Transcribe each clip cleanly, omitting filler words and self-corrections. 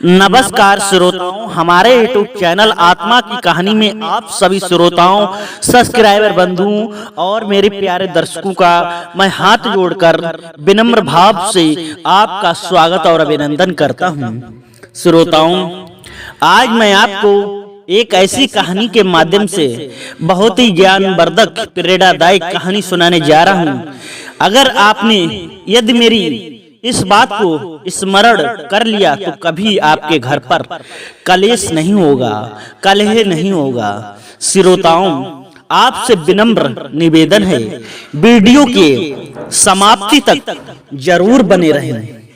नमस्कार श्रोताओं, हमारे यूट्यूब चैनल आत्मा की कहानी में आप सभी श्रोताओं, सब्सक्राइबर बंधुओं और मेरे प्यारे दर्शकों का मैं हाथ जोड़कर विनम्र भाव से आपका स्वागत और अभिनंदन करता हूं। श्रोताओं, आज मैं आपको एक ऐसी कहानी के माध्यम से बहुत ही ज्ञानवर्धक प्रेरणादायक कहानी सुनाने जा रहा हूं। अगर आपने यदि मेरी इस बात को स्मरण कर लिया तो कभी आपके घर पर कलेश नहीं होगा, कलह नहीं होगा। श्रोताओं, आपसे विनम्र निवेदन है, वीडियो के समाप्ति तक जरूर बने रहें।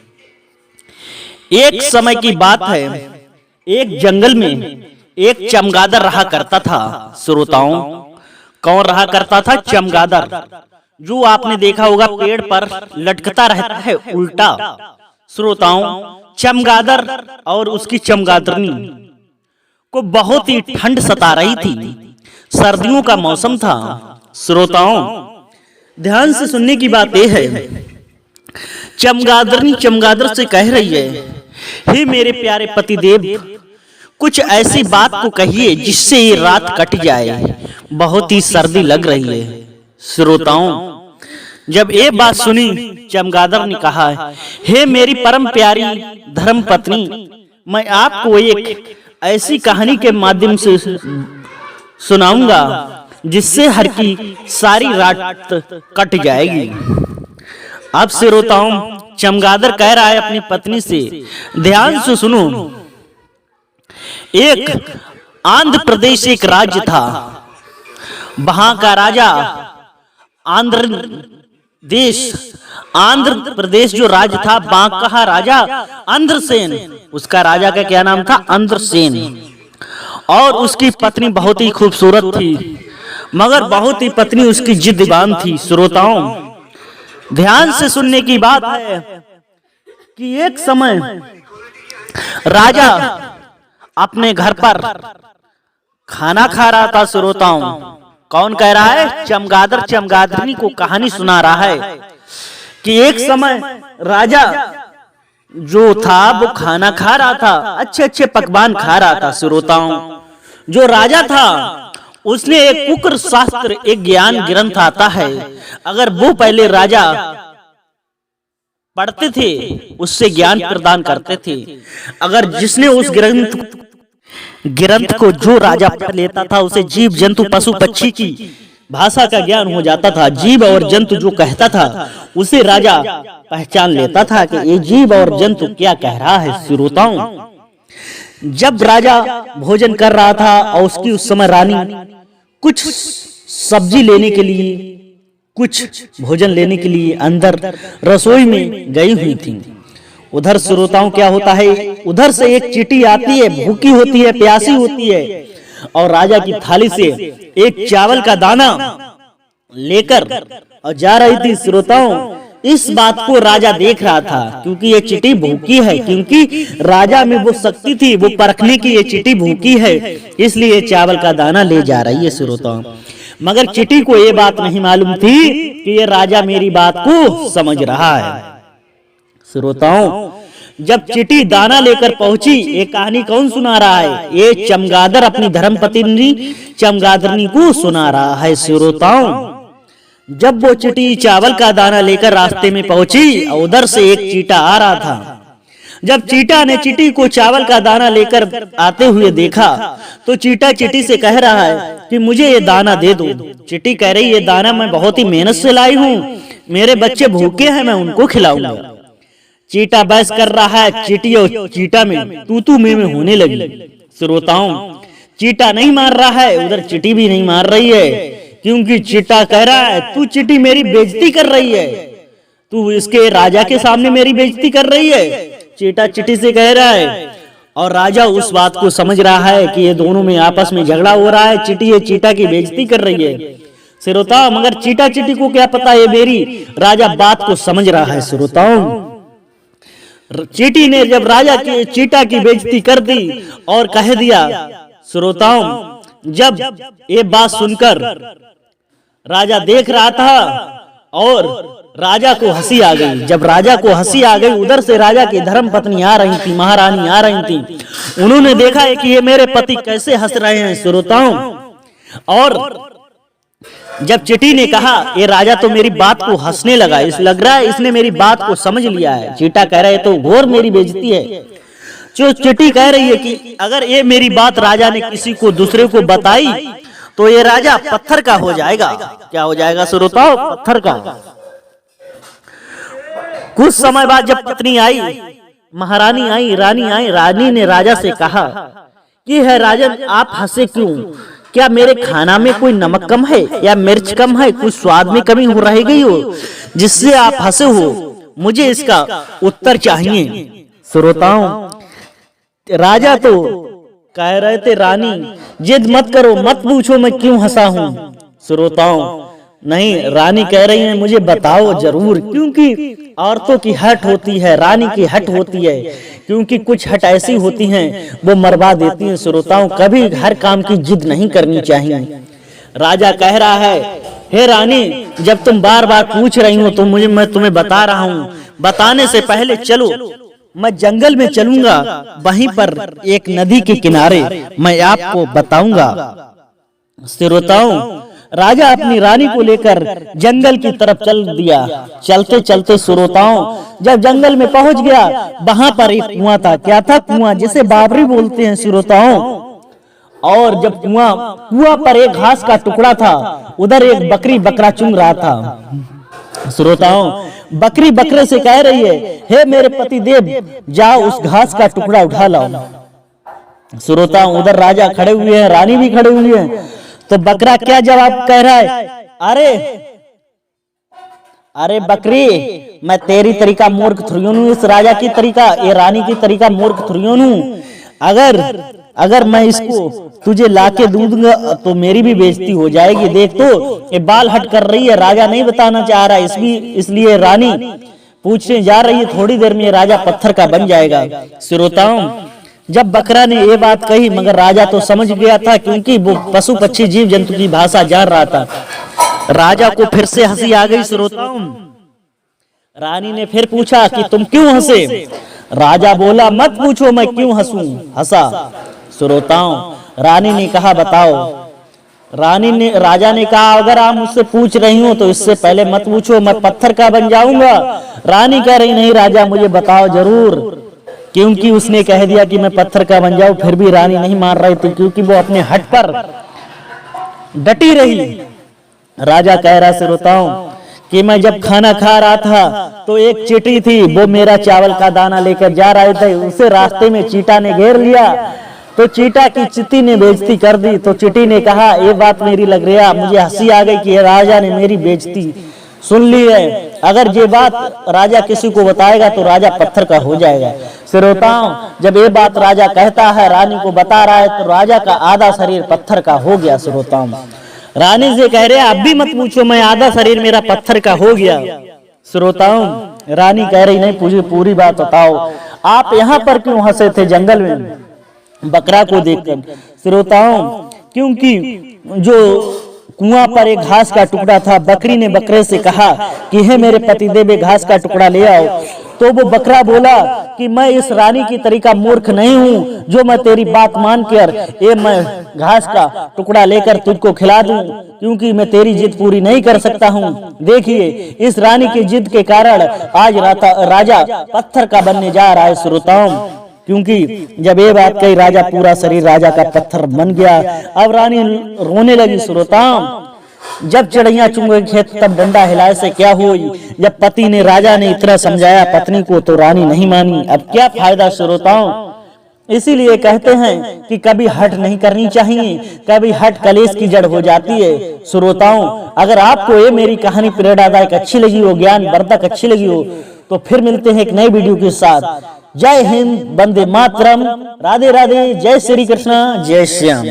एक समय की बात है, एक जंगल में एक चमगादड़ रहा करता था। श्रोताओं, कौन रहा करता था? चमगादड़, जो आपने देखा होगा पेड़ पर लटकता रहता है उल्टा। श्रोताओं, चमगादड़ और उसकी चमगादड़नी को बहुत ही ठंड सता रही थी। सर्दियों का मौसम था। श्रोताओं, ध्यान से सुनने की बात यह है, चमगादड़नी चमगादड़ से कह रही है, हे मेरे प्यारे पतिदेव, कुछ ऐसी बात को कहिए जिससे ये रात कट जाए, बहुत ही सर्दी लग रही है। श्रोताओं, जब ये बात सुनी, चमगादड़ ने कहा, हे मेरी परम प्यारी धर्म पत्नी, मैं आपको एक ऐसी कहानी के माध्यम से सुनाऊंगा जिससे हर की सारी रात कट जाएगी। अब श्रोताओं, चमगादड़ कह रहा है अपनी पत्नी से, ध्यान से सुनो। एक आंध्र प्रदेश एक राज्य था। वहां का राजा आंध्र प्रदेश जो राज्य था, बांका राजा इंद्रसेन, उसका राजा का क्या नाम था? इंद्रसेन। और उसकी पत्नी बहुत ही खूबसूरत थी, मगर बहुत ही पत्नी उसकी जिद्दीबान थी। श्रोताओं, ध्यान से सुनने की बात है कि एक समय राजा अपने घर पर खाना खा रहा था। श्रोताओं, कौन कह रहा है? चमगादड़ चमगादड़नी को कहानी सुना रहा है कि एक समय राजा जो था वो खाना खा रहा था, अच्छे अच्छे पकवान खा रहा था। श्रोताओं, जो राजा था उसने एक कुकर शास्त्र, एक ज्ञान ग्रंथ आता है, अगर वो पहले राजा पढ़ते थे उससे ज्ञान प्रदान करते थे। अगर जिसने उस ग्रंथ को जो राजा पढ़ लेता था, उसे जीव जंतु पशु पक्षी की भाषा का ज्ञान हो जाता था। जीव और जंतु जो कहता था उसे राजा पहचान लेता था कि ये जीव और जंतु क्या कह रहा है। श्रोताओं, जब राजा भोजन कर रहा था और उसकी उस समय रानी कुछ सब्जी लेने के लिए, कुछ भोजन लेने के लिए अंदर रसोई में गई हुई थी। उधर श्रोताओं क्या होता है, उधर से एक चींटी आती है, भूखी होती है, प्यासी होती है, और राजा की थाली से एक चावल का दाना लेकर और जा रही थी। श्रोताओं, इस बात को राजा देख रहा था, क्योंकि ये चींटी भूखी है, क्योंकि राजा में वो शक्ति थी, वो परखने की ये चींटी भूखी है, इसलिए चावल का दाना ले जा रही है। श्रोताओं, मगर चींटी को ये बात नहीं मालूम थी कि ये राजा मेरी बात को समझ रहा है। श्रोताओं, जब चींटी दाना लेकर पहुंची, ये कहानी कौन सुना रहा है? ये चमगादड़ अपनी धर्मपत्नी चमगादड़नी को सुना रहा है। श्रोताओं, जब वो चींटी चावल का दाना लेकर रास्ते में पहुंची, उधर से एक चींटा आ रहा था। जब चींटा ने चींटी को चावल का दाना लेकर आते हुए देखा, तो चींटा चींटी से कह रहा है कि मुझे ये दाना दे दो। चींटी कह रही, ये दाना मैं बहुत ही मेहनत से लाई हूँ, मेरे बच्चे भूखे हैं, मैं उनको खिलाऊंगा। चींटा बहस कर रहा है, चींटी और चींटा में तू तू मैं होने लगी। श्रोताओं, चींटा नहीं मार रहा है, उधर चींटी भी नहीं मार रही है, क्योंकि चींटा कह रहा है, तू चींटी मेरी बेइज्जती कर रही है, तू इसके राजा के सामने मेरी बेइज्जती कर रही है। चींटा चींटी से कह रहा है, और राजा उस बात को समझ रहा है कि ये दोनों में आपस में झगड़ा हो रहा है, चींटी ये चींटा की बेइज्जती कर रही है। श्रोताओं, मगर चींटा चींटी को क्या पता है मेरी राजा बात को समझ रहा है। श्रोताओं, चींटी ने जब राजा की चींटा की बेइज्जती कर दी और कह दिया। श्रोताओं, जब ये बात सुनकर राजा देख रहा था और राजा को हंसी आ गई। जब राजा को हंसी आ गई, उधर से राजा की धर्म पत्नी आ रही थी, महारानी आ रही थी। उन्होंने देखा है कि ये मेरे पति कैसे हंस रहे हैं श्रोताओं। और जब चींटी ने कहा, ये राजा तो मेरी बात को हंसने लगा, इस लग रहा है इसने मेरी बात को समझ लिया है। चींटा कह रहा है तो घोर मेरी बेइज्जती है। जो चींटी कह रही है कि अगर ये मेरी बात राजा ने किसी को दूसरे को बताई तो ये राजा पत्थर का हो जाएगा। क्या हो जाएगा श्रोताओं? पत्थर का। कुछ समय बाद जब पत्नी आई, महारानी आई, रानी आई, रानी ने राजा से कहा कि है राजन, आप हंसे क्यों? क्या मेरे खाना में कोई नमक कम है या मिर्च कम है, कुछ स्वाद में कमी हो रह गई हो जिससे आप हंसे हो? मुझे इसका उत्तर चाहिए। श्रोताओं, राजा तो कह रहे थे, रानी जिद मत करो, मत पूछो मैं क्यों हंसा हूं। श्रोताओं, नहीं, रानी कह रही है मुझे बताओ जरूर, क्योंकि औरतों की हट होती है, रानी की हट होती है, क्योंकि कुछ हट ऐसी होती हैं वो मरवा देती हैं। श्रोताओं, कभी हर काम की जिद नहीं करनी चाहिए। राजा कह रहा है, हे रानी, जब तुम बार बार पूछ रही हो तो मैं तुम्हें बता रहा हूँ। बताने से पहले चलो, मैं जंगल में चलूंगा, वहीं पर एक नदी के किनारे मैं आपको बताऊंगा। श्रोताओं, राजा अपनी रानी को लेकर जंगल की तरफ चल दिया। चलते चलते श्रोताओं, जब जंगल में पहुंच गया, वहां पर एक कुआं था। क्या था? कुआं, जिसे बाबरी बोलते हैं श्रोताओं। और जब कुआं पर एक घास का टुकड़ा था, उधर एक बकरी बकरा चुंग रहा था। श्रोताओं, बकरी बकरे से कह रही है, हे मेरे पति देव, जाओ उस घास का टुकड़ा उठा लाओ। श्रोताओं, उधर राजा खड़े हुए हैं, रानी भी खड़े हुए हैं। तो बकरा क्या जवाब कह रहा है? अरे बकरी, मैं तेरी तरीका मूर्ख थोड़ियों हूं, इस राजा की तरीका, ये रानी की तरीका मूर्ख थोड़ियों हूं। अगर मैं इसको तुझे लाके दूंगा तो मेरी भी बेइज्जती हो जाएगी। देख तो ये बाल हट कर रही है, राजा नहीं बताना चाह रहा, इसलिए रानी पूछने जा रही है। थोड़ी देर में राजा पत्थर का बन जाएगा। श्रोताओं, जब बकरा ने ये बात कही, मगर राजा तो समझ गया था, क्योंकि वो पशु पक्षी जीव जंतु की भाषा जान रहा था। राजा को फिर से हंसी आ गई। श्रोताओं, रानी ने फिर पूछा कि तुम क्यों हंसे? राजा बोला, मत पूछो मैं क्यों हंसा। श्रोताओं, रानी ने कहा, बताओ। राजा ने कहा, अगर आप मुझसे पूछ रही हो तो इससे पहले मत पूछो, मैं पत्थर का बन जाऊंगा। रानी कह रही, नहीं राजा, मुझे बताओ जरूर, क्योंकि उसने कह दिया कि मैं पत्थर का बन जाऊं। फिर भी रानी नहीं मान रही थी, क्योंकि वो अपने हट पर डटी रही। राजा कह रहा, श्रोताओं, कि मैं जब खाना खा रहा था तो एक चींटी थी, वो मेरा चावल का दाना लेकर जा रहे थे, उसे रास्ते में चींटा ने घेर लिया। तो चींटा की चींटी ने बेइज्जती कर दी। तो चींटी ने कहा, ये बात मेरी लग रही है, मुझे हंसी आ गई कि राजा ने मेरी बेइज्जती सुन ली है। अगर ये बात राजा किसी को बताएगा तो राजा पत्थर का हो जाएगा। श्रोताओं, जब ये बात राजा कहता है, रानी को बता रहा है, तो राजा का आधा शरीर पत्थर का हो गया। श्रोताओं, रानी से कह रहे, अब भी मत पूछो, मैं आधा शरीर मेरा पत्थर का हो गया। श्रोताओं, रानी कह रही, नहीं पूछी, पूरी बात बताओ, आप यहाँ पर क्यों हंसे थे जंगल में बकरा को देखकर? श्रोताओं, क्योंकि जो कुआं पर एक घास का टुकड़ा था, बकरी ने बकरे से कहा कि हे मेरे पतिदेव, घास का टुकड़ा ले आओ। तो वो बकरा बोला कि मैं इस रानी की तरीका मूर्ख नहीं हूँ, जो मैं तेरी बात मानकर ये मैं घास का टुकड़ा लेकर तुझको खिला दूं, क्योंकि मैं तेरी जिद पूरी नहीं कर सकता हूँ। देखिए, इस रानी की जिद के कारण आज राजा पत्थर का बनने जा रहा है। श्रोताओं, क्योंकि जब ये बात कही, राजा पूरा शरीर राजा का पत्थर बन गया। अब रानी रोने लगी। श्रोताओं, जब चिड़िया चुंगे खेत तब डंडा हिलाए से क्या हुई? जब पति ने, राजा ने इतना समझाया पत्नी को तो रानी नहीं मानी। अब क्या फायदा? श्रोताओं, इसीलिए कहते हैं कि कभी हट नहीं करनी चाहिए, कभी हट कलेश की जड़ हो जाती है। श्रोताओं, अगर आपको ये मेरी कहानी प्रेरणादायक अच्छी लगी हो, ज्ञान वर्धक अच्छी लगी हो, तो फिर मिलते हैं एक नई वीडियो के साथ। जय हिंद, वंदे मातरम, राधे राधे, जय श्री कृष्ण, जय श्याम।